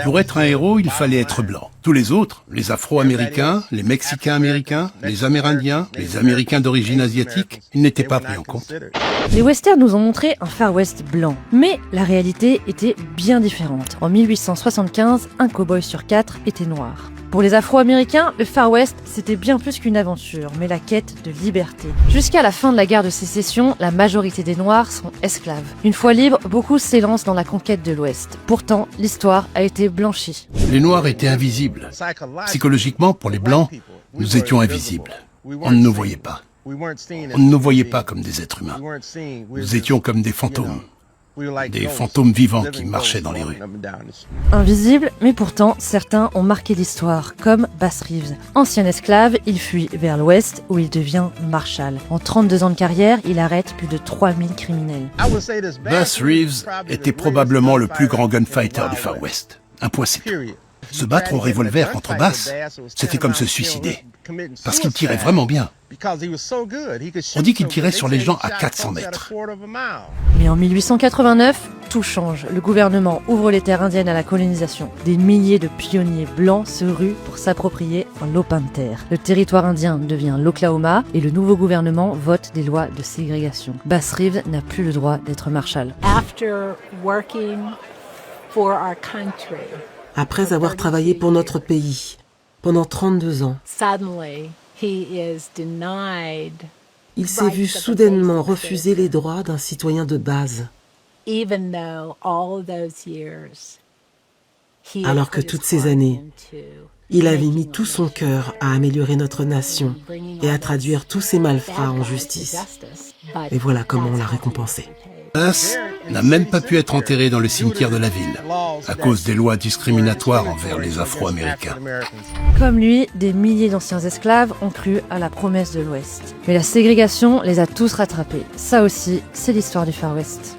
Pour être un héros, il fallait être blanc. Tous les autres, les Afro-Américains, les Mexicains-Américains, les Amérindiens, les Américains d'origine asiatique, ils n'étaient pas pris en compte. Les westerns nous ont montré un Far West blanc, mais la réalité était bien différente. En 1875, un cow-boy sur 4 était noir. Pour les Afro-Américains, le Far West, c'était bien plus qu'une aventure, mais la quête de liberté. Jusqu'à la fin de la guerre de sécession, la majorité des Noirs sont esclaves. Une fois libres, beaucoup s'élancent dans la conquête de l'Ouest. Pourtant, l'histoire a été blanchie. Les Noirs étaient invisibles. Psychologiquement, pour les Blancs, nous étions invisibles. On ne nous voyait pas. On ne nous voyait pas comme des êtres humains. Nous étions comme des fantômes vivants qui marchaient dans les rues. Invisible, mais pourtant, certains ont marqué l'histoire, comme Bass Reeves. Ancien esclave, il fuit vers l'ouest où il devient marshal. En 32 ans de carrière, il arrête plus de 3000 criminels. Bass Reeves était probablement le plus grand gunfighter du Far West. Un point c'est tout. Se battre au revolver contre Bass, c'était comme se suicider. Parce qu'il tirait vraiment bien. On dit qu'il tirait sur les gens à 400 mètres. Mais en 1889, tout change. Le gouvernement ouvre les terres indiennes à la colonisation. Des milliers de pionniers blancs se ruent pour s'approprier un lopin de terre. Le territoire indien devient l'Oklahoma et le nouveau gouvernement vote des lois de ségrégation. Bass Reeves n'a plus le droit d'être marshal. Après avoir travaillé pour notre pays pendant 32 ans, il s'est vu soudainement refuser les droits d'un citoyen de base, alors que toutes ces années, il avait mis tout son cœur à améliorer notre nation et à traduire tous ses malfrats en justice. Et voilà comment on l'a récompensé. Bass n'a même pas pu être enterré dans le cimetière de la ville, à cause des lois discriminatoires envers les Afro-Américains. Comme lui, des milliers d'anciens esclaves ont cru à la promesse de l'Ouest. Mais la ségrégation les a tous rattrapés. Ça aussi, c'est l'histoire du Far West.